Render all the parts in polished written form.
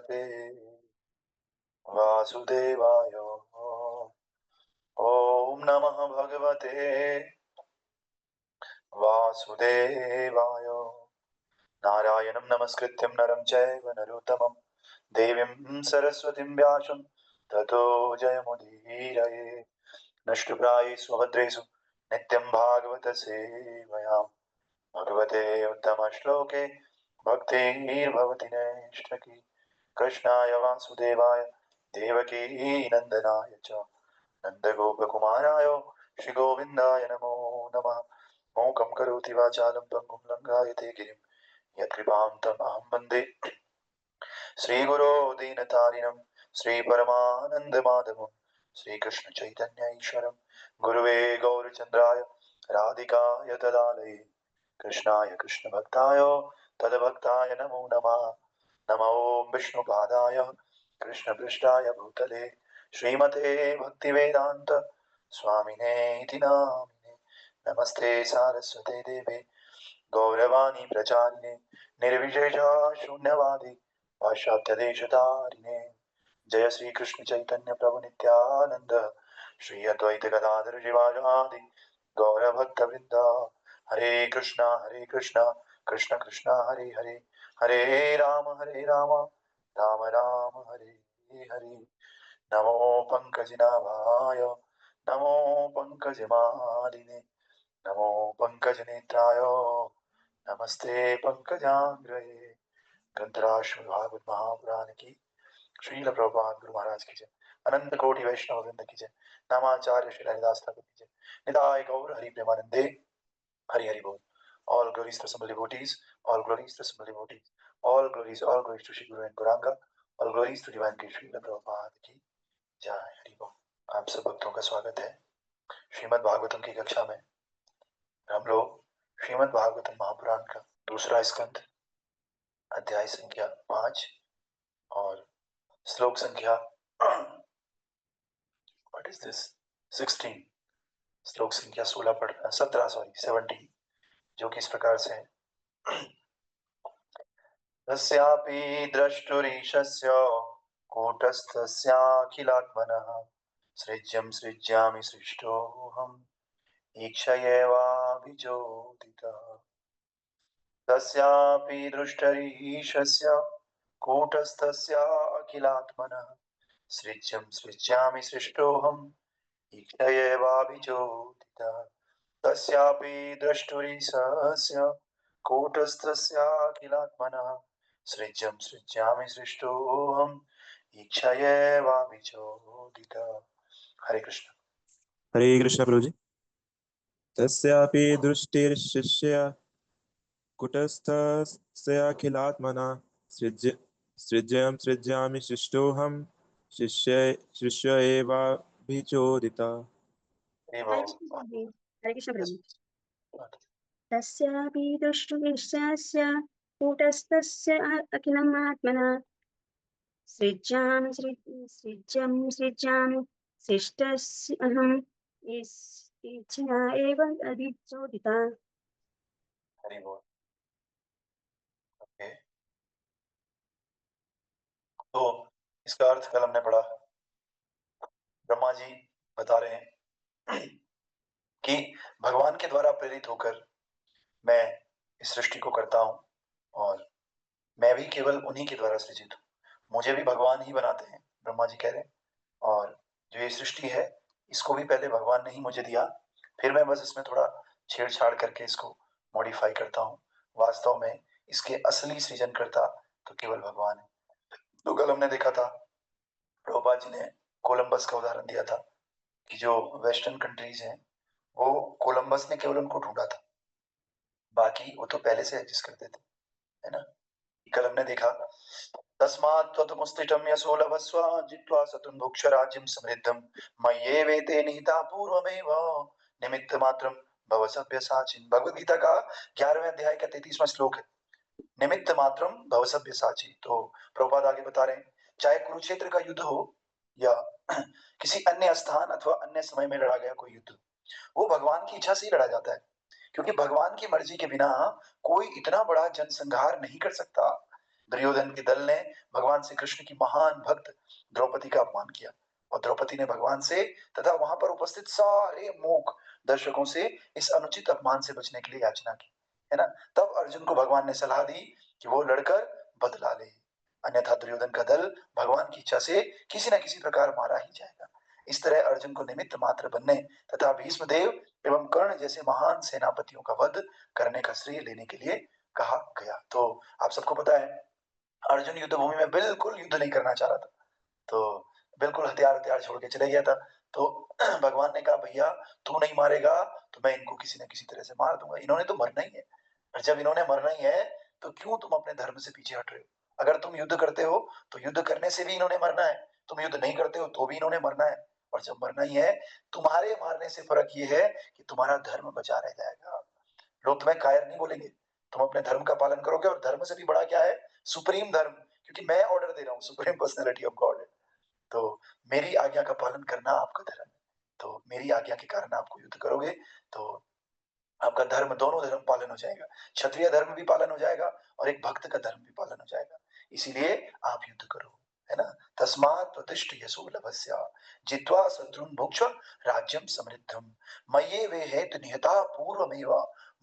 भगवते वासुदेवाय। ओम नमः भगवते वासुदेवाय। नारायणं नमस्कृत्यं नरं चैव नरोत्तमं देवीं सरस्वतीं व्यासं ततो जयमुदीरये। नष्टप्रायेषु स्वभद्रेषु नित्यं भागवत सेवया भगवते उत्तमश्लोके भक्तिर्भवति नैष्ठकी। कृष्णाय वासुदेवाय देवकी नन्दनाय च नन्दगोपकुमाराय श्रीगोविन्दाय नमो नमः। मूकं करोति वाचालं पङ्गुं लङ्घयते गिरिं यत्कृपां तमहं वन्दे श्रीगुरो दीनतारिणं श्रीपरमानन्दमाधवं श्रीकृष्णचैतन्य ईश्वरं गुरुवे गौरचन्द्राय राधिकाय तदालये कृष्णाय कृष्णभक्ताय तद्भक्ताय नमो नमः। नमो विष्णुपादाय कृष्णपृष्ठाय भूतले श्रीमते भक्तिवेदान्त स्वामिने इति नामिने। नमस्ते सारस्वते देवे गौरवाणी प्रचारिणे निर्विशेष शून्यवादी पाश्चात्यदेशतारिणे। जय श्री कृष्ण चैतन्य प्रभु नित्यानंद श्री अद्वैत गदाधर शिवाजादि गौर भक्त वृंदा। हरे कृष्णा कृष्ण कृष्ण हरे हरे हरे राम राम राम हरे हरे। नमो पंकजनाभाय नमो पंकजमालिने नमो पंकजनेत्राय नमस्ते पंकजांग्रये। ग्रंथराज भागवत महापुराण की श्रील प्रभुपाद गुरु महाराज की जय। अनंत कोटि वैष्णव वृंद की जय। नामाचार्य श्री हरिदास ठाकुर की जय। निताय गौर हरि प्रेमानंदे हरि हरि बोल। All glories to simple devotees, all glories to simple devotees, all glories to Shri Guru and Gauranga, all glories to divine Krishna Prabhupada की जय। हरि बोल। आप सब भक्तों का स्वागत है श्रीमद् भागवतम की कक्षा में। हम लोग श्रीमद् भागवतम महापुराण का दूसरा स्कंद अध्याय संख्या 5 और श्लोक संख्या व्हाट इज दिस 16 श्लोक संख्या 17 जो कि इस प्रकार से तस्यापि द्रष्टुरीशस्य कूटस्थस्याखिलात्मनः सृज्यं सृज्यामि सृष्टोऽहम् ईक्षयेवाभिचोदितः। तस्यापि दृष्टरीशस्य कूटस्थस्य अखिलात्मनः सृज्यं सृज्यामि सृष्टोऽहम् ईक्षयेवाभिचोदितः। तस्यापि द्रष्टुरीशस्य कूटस्थस्य अखिलात्मनः सृज्यं सृज्यामि सृष्टोऽहम् ईक्षयेवाभिचोदितः। हरे कृष्ण। हरे कृष्ण प्रभु जी। तस्यापि दृष्टिर्शिष्य कुटस्थस्याखिलात्मना सृज्यं सृज्यामि शिष्टोऽहं शिष्य एवाभिचोदितः। हरे कृष्ण प्रभु। तस्यापि दृष्टुर्यस्य कूटस्थस्य अखिलम् आत्मना सृज्यं सृज्यामि सृष्टस्य अहम् इच्छया एव अभिचोदिता। हरि बोल। ओके, तो इसका अर्थ कल हमने पढ़ा। ब्रह्मा जी बता रहे हैं कि भगवान के द्वारा प्रेरित होकर मैं इस सृष्टि को करता हूं और मैं भी केवल उन्हीं के द्वारा सृजित हूं। मुझे भी भगवान ही बनाते हैं, ब्रह्मा जी कह रहे हैं। और जो ये सृष्टि है इसको भी पहले भगवान ने ही मुझे दिया, फिर मैं बस इसमें थोड़ा छेड़छाड़ करके इसको मॉडिफाई करता हूँ। वास्तव में इसके असली सृजनकर्ता तो केवल भगवान है। तो कल हमने देखा था प्रभुपाद जी ने कोलंबस का उदाहरण दिया था कि जो वेस्टर्न कंट्रीज हैं वो कोलंबस ने केवल उनको ढूंढा था, बाकी वो तो पहले से एग्जिस्ट करते थे, है ना। कल हमने देखा तस्मात् त्वमुत्थितं यशो लभस्व जित्वा सततं भुक्ष राज्यं समृद्धं मय्येवेते निहिता पूर्वमेव निमित्तमात्रं भव सव्यसाचिन्। भगवद गीता का 11वें अध्याय का 33वां श्लोक है, निमित्त मात्रम भव सव्यसाची। तो प्रभुपाद आगे बता रहे हैं चाहे कुरुक्षेत्र का युद्ध हो या किसी अन्य स्थान अथवा अन्य समय में लड़ा गया कोई युद्ध, वो भगवान की इच्छा से ही लड़ा जाता है, क्योंकि भगवान की मर्जी के बिना कोई इतना बड़ा जनसंहार नहीं कर सकता दुर्योधन के दल ने भगवान श्री कृष्ण की महान भक्त द्रौपदी का अपमान किया और द्रौपदी ने भगवान से तथा वहां पर उपस्थित सारे मूक दर्शकों से इस अनुचित अपमान से बचने के लिए याचना की, है ना। तब अर्जुन को भगवान ने सलाह दी कि वो लड़कर बदला ले, अन्यथा दुर्योधन का दल भगवान की इच्छा से किसी न किसी प्रकार मारा ही जाएगा। इस तरह अर्जुन को निमित्त मात्र बनने तथा भीष्मदेव एवं कर्ण जैसे महान सेनापतियों का वध करने का श्रेय लेने के लिए कहा गया। तो आप सबको पता है अर्जुन युद्ध भूमि में बिल्कुल युद्ध नहीं करना चाह रहा था, तो बिल्कुल हथियार छोड़ के चले गया था। तो भगवान ने कहा भैया तू नहीं मारेगा तो मैं इनको किसी न किसी तरह से मार दूंगा, इन्होंने तो मरना ही है, और जब इन्होंने मरना ही है तो क्यों तुम अपने धर्म से पीछे हट रहे हो? अगर तुम युद्ध करते हो तो युद्ध करने से भी इन्होंने मरना है, तुम युद्ध नहीं करते हो तो भी इन्होंने मरना है, और जब मरना ही है तुम्हारे मारने से फर्क ये है कि तुम्हारा धर्म बचा रह जाएगा। लोग तुम्हें कायर नहीं बोलेंगे, तुम अपने धर्म का पालन करोगे, और धर्म से भी बड़ा क्या है? सुप्रीम धर्म, क्योंकि मैं ऑर्डर दे रहा हूँ, सुप्रीम पर्सनैलिटी ऑफ गॉड है। तो मेरी आज्ञा का पालन करना आपका धर्म है, तो मेरी आज्ञा के कारण आपको युद्ध करोगे तो आपका धर्म, दोनों धर्म पालन हो जाएगा, क्षत्रिय धर्म भी पालन हो जाएगा और एक भक्त का धर्म भी पालन हो जाएगा, इसीलिए आप युद्ध करो, है ना। तस्मात् प्रतिष्ठ यशो लभस्या जित्वा शत्रुन भुक्ष राज्यम समृद्धम मय्ये वे हेत निहता पूर्वमेव।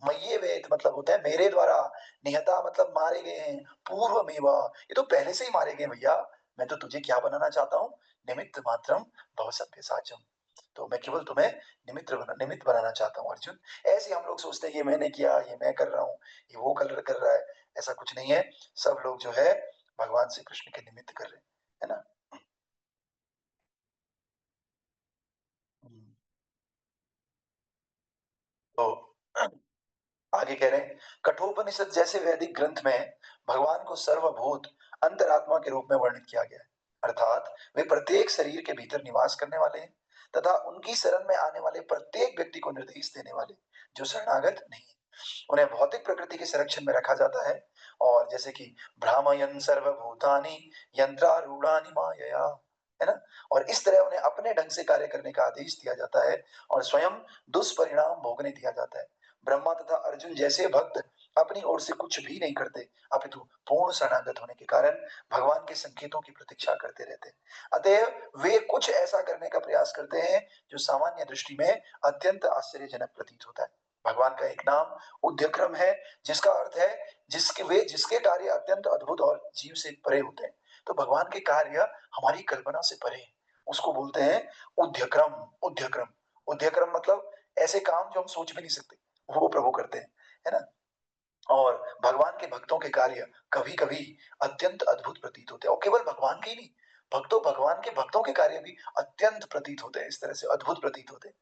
मय्ये वेत मतलब होता है मेरे द्वारा, निहता मतलब मारे गए हैं, पूर्वमेव ये तो पहले से ही मारे गए भैया, मैं तो तुझे क्या बनाना चाहता हूँ? निमित्त मात्रम भव सभ्यसाचम, तो मैं केवल तुम्हें निमित्त बनाना चाहता हूँ अर्जुन। ऐसे हम लोग सोचते हैं ये मैंने किया, ये मैं कर रहा हूँ, ये वो कर रहा है, ऐसा कुछ नहीं है। सब लोग जो है भगवान श्री कृष्ण के निमित्त कर रहे हैं, है ना। तो आगे कह रहे हैं कठोपनिषद जैसे वैदिक ग्रंथ में भगवान को सर्वभूत अंतरात्मा के रूप में वर्णित किया गया है, अर्थात वे प्रत्येक शरीर के भीतर निवास करने वाले हैं तथा उनकी शरण में आने वाले प्रत्येक व्यक्ति को निर्देश देने वाले जो शरणागत नहीं है। उन्हें भौतिक प्रकृति के संरक्षण में रखा जाता है, और जैसे कि भ्रामयन् सर्वभूतानि यंत्रारूढ़ानि मायया, है ना, और इस तरह उन्हें अपने ढंग से कार्य करने का आदेश दिया जाता है और स्वयं दुष्परिणाम भोगने दिया जाता है। ब्रह्मा तथा अर्जुन जैसे भक्त अपनी ओर से कुछ भी नहीं करते, अपितु पूर्ण शरणागत होने के कारण भगवान के संकेतों की प्रतीक्षा करते रहते हैं। अतएव वे कुछ ऐसा करने का प्रयास करते हैं जो सामान्य दृष्टि में अत्यंत आश्चर्यजनक प्रतीत होता है। भगवान का एक नाम उद्यक्रम है, जिसका अर्थ है जिसके कार्य अत्यंत अद्भुत और जीव से परे होते हैं। तो भगवान के कार्य हमारी कल्पना से परे हैं, उसको बोलते हैं उद्यक्रम। उद्यक्रम उद्यक्रम मतलब ऐसे काम जो हम सोच भी नहीं सकते, वो प्रभु करते हैं, है ना। और भगवान के भक्तों के कार्य कभी कभी अत्यंत अद्भुत प्रतीत होते हैं, और केवल भगवान के ही नहीं, भगवान के भक्तों के कार्य भी अत्यंत प्रतीत होते हैं, इस तरह से अद्भुत प्रतीत होते हैं।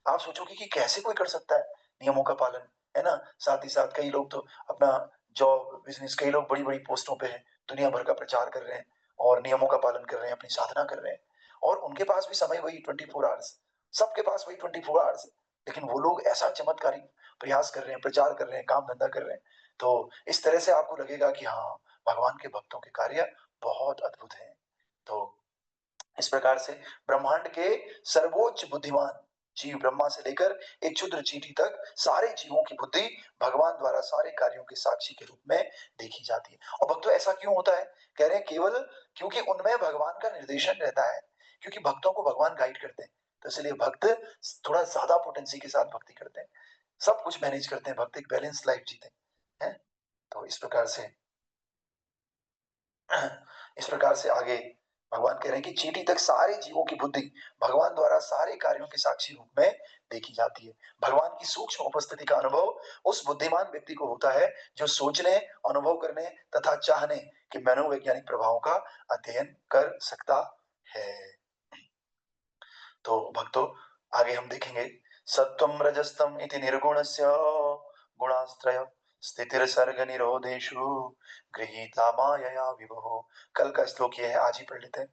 आप सोचोगे कि कैसे कोई कर सकता है नियमों का पालन, है ना। साथ ही साथ कई लोग तो अपना जॉब बिजनेस, कई लोग बड़ी बड़ी पोस्टों पे हैं, दुनिया भर का प्रचार कर रहे हैं और नियमों का पालन कर रहे हैं, अपनी साधना कर रहे हैं, और उनके पास भी समय वही 24 आवर्स, सबके पास वही 24 आवर्स है, लेकिन वो लोग ऐसा चमत्कारी प्रयास कर रहे हैं, प्रचार कर रहे हैं, काम धंधा कर रहे हैं। तो इस तरह से आपको लगेगा कि हाँ, भगवान के भक्तों के कार्य बहुत अद्भुत हैं। तो इस प्रकार से ब्रह्मांड के सर्वोच्च बुद्धिमान जीव ब्रह्मा से लेकर एक क्षुद्र चींटी तक सारे जीवों की बुद्धि भगवान द्वारा सारे कार्यों के साक्षी के रूप में देखी जाती है। और भक्तों ऐसा क्यों होता है? कह रहे हैं केवल क्योंकि उनमें भगवान का निर्देशन रहता है, क्योंकि भक्तों को भगवान गाइड करते हैं, तो इसलिए भक्त थोड़ा ज्यादा पोटेंसी के साथ भक्ति करते हैं, सब कुछ मैनेज करते हैं, भक्त एक बैलेंस लाइफ जीते हैं। तो इस प्रकार से आगे भगवान कह रहे हैं कि चींटी तक सारे जीवों की बुद्धि भगवान द्वारा सारे कार्यों के साक्षी रूप में देखी जाती है। भगवान की सूक्ष्म उपस्थिति का अनुभव उस बुद्धिमान व्यक्ति को होता है जो सोचने, अनुभव करने तथा चाहने के मनोवैज्ञानिक प्रभावों का अध्ययन कर सकता है। तो भक्तों आगे हम देखेंगे सत्वम रजस्तम इति निर्गुणस्य गुणास्त्रय स्थितिर्सर्ग निरोधेषु गृहीता मायया विभो। कल का श्लोक ये है, आज ही पढ़ लेते हैं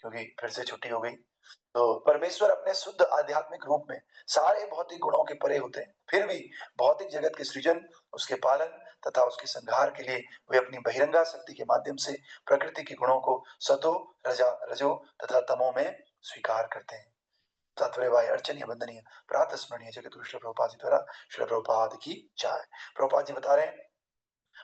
क्योंकि फिर से छुट्टी हो गई। तो परमेश्वर अपने शुद्ध आध्यात्मिक रूप में सारे भौतिक गुणों के परे होते हैं, फिर भी भौतिक जगत के सृजन, उसके पालन तथा उसके संहार के लिए वे अपनी बहिरंगा शक्ति के माध्यम से प्रकृति के गुणों को सतो रजो तथा तमो में स्वीकार करते हैं। तात्पर्य अर्चनीय वंदनीय प्रातः स्मरणीय जगत गुरु श्री प्रभुपाद जी द्वारा श्री प्रभुपाद की जय। प्रभुपाद जी बता रहे हैं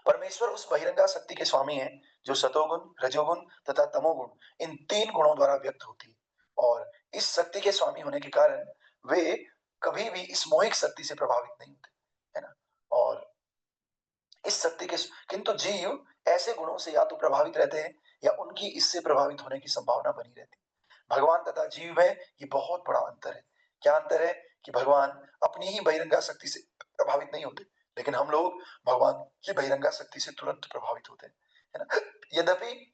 परमेश्वर उस बहिरंगा शक्ति के स्वामी हैं जो सतोगुण, रजोगुण तथा तमोगुण इन 3 गुणों द्वारा व्यक्त होती है। और इस शक्ति के स्वामी होने के कारण वे कभी भी इस मोहिक शक्ति से प्रभावित नहीं होते, है ना? और इस शक्ति के किंतु जीव ऐसे गुणों से या तो प्रभावित रहते हैं या उनकी इससे प्रभावित होने की संभावना बनी रहती है। भगवान तथा जीव में ये बहुत बड़ा अंतर है। क्या अंतर है? कि भगवान अपनी ही बहिरंगा शक्ति से प्रभावित नहीं होते, लेकिन हम लोग भगवान की बहिरंगा शक्ति से तुरंत प्रभावित होते हैं, है ना? यद्यपि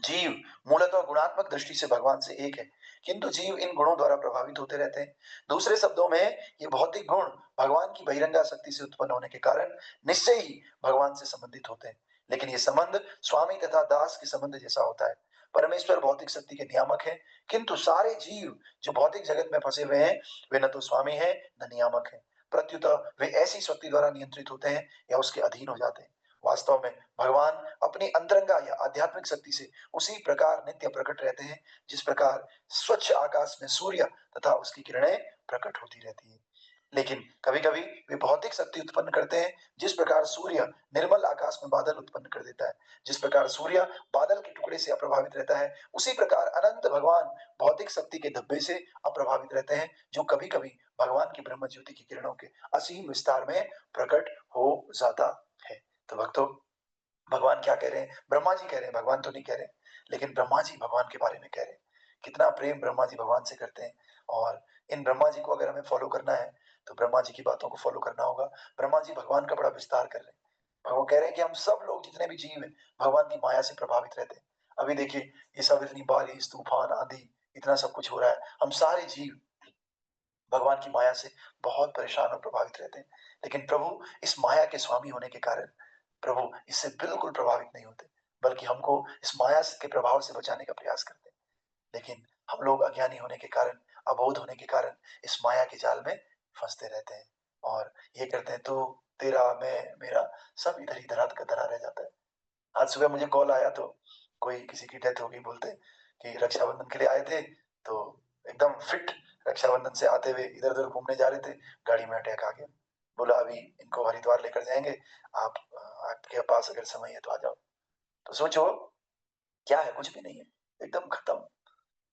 जीव मूलतः गुणात्मक दृष्टि से भगवान से एक है, किंतु जीव इन गुणों द्वारा प्रभावित होते रहते हैं। दूसरे शब्दों में ये भौतिक गुण भगवान की बहिरंगा शक्ति से उत्पन्न होने के कारण निश्चय ही भगवान से संबंधित होते हैं, लेकिन ये संबंध स्वामी तथा दास के संबंध जैसा होता है। परमेश्वर भौतिक शक्ति के नियामक है, किंतु सारे जीव जो भौतिक जगत में फंसे हुए हैं वे न तो स्वामी है न नियामक है, प्रत्युतः वे ऐसी शक्ति द्वारा नियंत्रित होते हैं या उसके अधीन हो जाते हैं। वास्तव में भगवान अपनी अंतरंगा या आध्यात्मिक शक्ति से उसी प्रकार नित्य प्रकट रहते हैं जिस प्रकार स्वच्छ आकाश में सूर्य तथा उसकी किरणें प्रकट होती रहती है। लेकिन कभी-कभी वे भौतिक शक्ति उत्पन्न करते हैं, जिस प्रकार सूर्य निर्मल आकाश में बादल उत्पन्न कर देता है। जिस प्रकार सूर्य बादल के टुकड़े से अप्रभावित रहता है, उसी प्रकार अनंत भगवान भौतिक शक्ति के धब्बे से अप्रभावित रहते हैं, जो कभी-कभी भगवान की ब्रह्म ज्योति की किरणों के असीम विस्तार में प्रकट हो जाता है। तो भक्तों, भगवान क्या कह रहे हैं? ब्रह्मा जी कह रहे हैं, भगवान तो नहीं कह रहे, लेकिन ब्रह्मा जी भगवान के बारे में कह रहे हैं। कितना प्रेम ब्रह्मा जी भगवान से करते हैं, और इन ब्रह्मा जी को अगर हमें फॉलो करना है तो ब्रह्मा जी की बातों को फॉलो करना होगा। ब्रह्मा जी भगवान का बड़ा विस्तार कर रहे हैं। वो कह रहे हैं कि हम सब लोग जितने भी जीव हैं भगवान की माया से प्रभावित रहते हैं। अभी देखिए, ये सब इतनी बारिश, तूफान, आंधी, इतना सब कुछ हो रहा है, हम सारे जीव भगवान की माया से बहुत परेशान और प्रभावित रहते हैं। लेकिन प्रभु इस माया के स्वामी होने के कारण प्रभु इससे बिल्कुल प्रभावित नहीं होते, बल्कि हमको इस माया के प्रभाव से बचाने का प्रयास करते हैं। लेकिन हम लोग अज्ञानी होने के कारण, अबोध होने के कारण इस माया के जाल में फंसते रहते हैं और ये करते हैं, तू, तेरा, मैं, मेरा, सब इधर ही धरा का धरा रह जाता है। आज सुबह मुझे कॉल आया तो कोई किसी की डेथ हो गई, बोलते कि रक्षाबंधन के लिए आए थे तो एकदम फिट रक्षाबंधन से आते हुए इधर उधर घूमने जा रहे थे, गाड़ी में अटैक आ गया। बोला अभी इनको हरिद्वार लेकर जाएंगे, आप आपके पास अगर समय है तो आ जाओ। तो सोचो, क्या है? कुछ भी नहीं है, एकदम खत्म।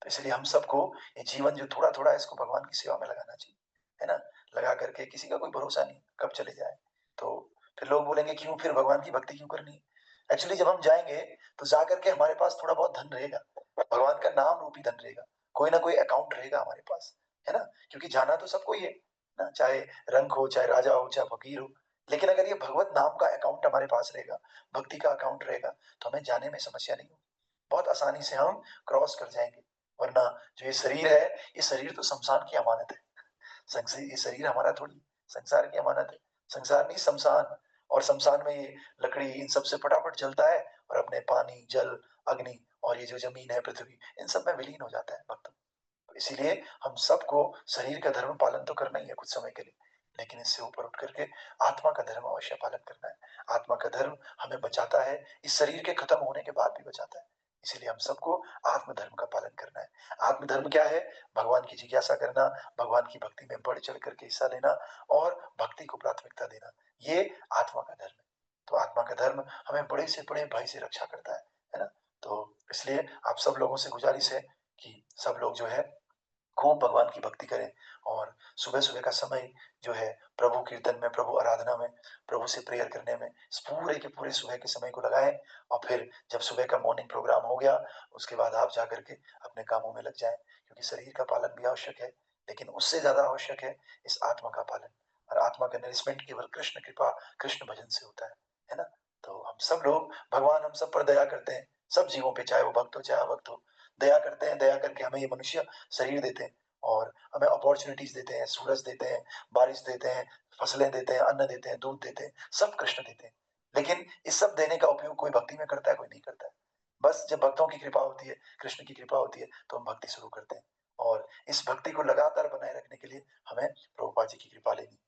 तो इसलिए हम सबको ये जीवन जो थोड़ा थोड़ा है इसको भगवान की सेवा में लगाना चाहिए, है ना? लगा करके, किसी का कोई भरोसा नहीं कब चले जाए। तो फिर लोग बोलेंगे क्यों फिर भगवान की भक्ति क्यों करनी? एक्चुअली जब हम जाएंगे तो जा करके हमारे पास थोड़ा बहुत धन रहेगा, भगवान का नाम रूपी धन रहेगा, कोई ना कोई अकाउंट रहेगा हमारे पास, है ना? क्योंकि जाना तो सबको ही है ना, चाहे रंक हो, चाहे राजा हो, चाहे फकीर हो। लेकिन अगर ये भगवत नाम का अकाउंट हमारे पास रहेगा, भक्ति का अकाउंट रहेगा, तो हमें जाने में समस्या नहीं होगी, बहुत आसानी से हम क्रॉस कर जाएंगे। वरना जो ये शरीर है, ये शरीर तो शमशान की अमानत है। ये शरीर हमारा थोड़ी, संसार की अमानत है। संसार नहीं, शमशान। और शमशान में ये लकड़ी इन सब से फटाफट जलता है और अपने पानी, जल, अग्नि और ये जो जमीन है, पृथ्वी, इन सब में विलीन हो जाता है भक्त। तो इसीलिए हम सबको शरीर का धर्म पालन तो करना ही है कुछ समय के लिए, लेकिन इससे ऊपर उठ करके आत्मा का धर्म अवश्य पालन करना है। आत्मा का धर्म हमें बचाता है, इस शरीर के खत्म होने के बाद भी बचाता है। इसीलिए हम सबको आत्म धर्म का पालन करना है। आत्म धर्म क्या है? भगवान की जिज्ञासा करना, भगवान की भक्ति में बढ़ चढ़ करके हिस्सा लेना और भक्ति को प्राथमिकता देना, ये आत्मा का धर्म है। तो आत्मा का धर्म हमें बड़े से बड़े भय से रक्षा करता है ना? तो इसलिए आप सब लोगों से गुजारिश है कि सब लोग जो है खूब भगवान की भक्ति करें और सुबह-सुबह का समय जो है प्रभु कीर्तन में, प्रभु आराधना में, प्रभु से प्रेयर करने में इस पूरे के पूरे सुबह के समय को लगाएँ। और फिर जब सुबह का मॉर्निंग प्रोग्राम हो गया, उसके बाद आप जाकर के अपने कामों में लग जाएँ, क्योंकि शरीर का पालन भी आवश्यक है, लेकिन उससे ज़्यादा आवश्यक है इस आत्मा का पालन। और आत्मा का नरिशमेंट केवल कृष्ण कृपा, कृष्ण भजन से होता है ना? तो हम सब लोग, भगवान हम सब पर दया करते हैं, सब जीवों पे, चाहे वो भक्त हो, चाहे अभक्त हो। दया करते हैं, दया करके हमें ये मनुष्य शरीर देते हैं और हमें अपॉर्चुनिटीज देते हैं, सूरज देते हैं, बारिश देते हैं, फसलें देते हैं, अन्न देते हैं, दूध देते हैं, सब कृष्ण देते हैं। लेकिन इस सब देने का उपयोग कोई भक्ति में करता है, कोई नहीं करता है। बस जब भक्तों की कृपा होती है, कृष्ण की कृपा होती है, तो हम भक्ति शुरू करते हैं। और इस भक्ति को लगातार बनाए रखने के लिए हमें प्रभुपाद जी की कृपा लेनी।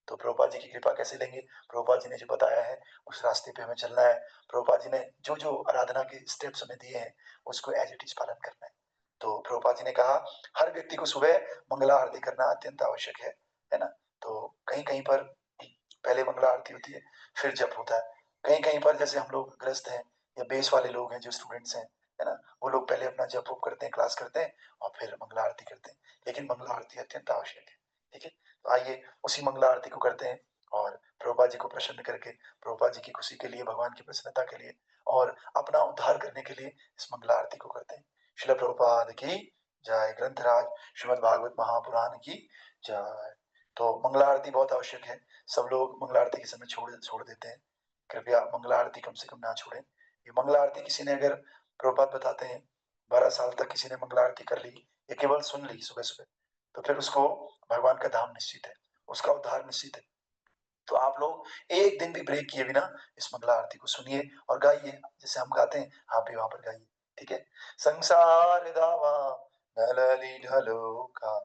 तो प्रभुपाद जी की कृपा कैसे लेंगे? प्रभुपाद जी ने जो बताया है उस रास्ते पे हमें चलना है। प्रभुपाद जी ने जो आराधना के स्टेप्स हमें दिए हैं उसको एज इट इज पालन करना है। तो प्रभुपाद जी ने कहा हर व्यक्ति को सुबह मंगला आरती करना अत्यंत आवश्यक है ना? तो कहीं-कहीं पर पहले मंगला आरती होती है, फिर जप होता है। कहीं कहीं पर जैसे हम लोग ग्रस्त हैं या बेस वाले लोग हैं जो स्टूडेंट्स हैं, है ना, वो लोग पहले अपना जप उप करते हैं, क्लास करते हैं और फिर मंगला आरती करते हैं। लेकिन मंगला आरती अत्यंत आवश्यक है। ठीक है, तो आइए उसी मंगला आरती को करते हैं और प्रभुपाद जी को प्रसन्न करके, प्रभुपाद जी की खुशी के लिए, भगवान की प्रसन्नता के लिए और अपना उद्धार करने के लिए इस मंगला आरती को करते हैं। श्रील प्रभुपाद की जय। ग्रंथराज श्रीमद् भागवत महापुराण की जय। तो मंगला आरती बहुत आवश्यक है। सब लोग मंगला आरती के समय छोड़ छोड़ देते हैं। कृपया मंगला आरती कम से कम ना छोड़ें। ये मंगला आरती किसी ने अगर, प्रभुपाद बताते हैं, 12 साल तक किसी ने मंगला आरती कर ली या केवल सुन ली सुबह सुबह, तो फिर उसको भगवान का धाम निश्चित है, उसका उद्धार निश्चित है। तो आप लोग एक दिन भी ब्रेक किए बिना इस मंगला आरती को सुनिए और गाइए, जैसे हम गाते हैं आप भी वहां पर गाइए। ठीक है। संसार दावा नलली ढलोका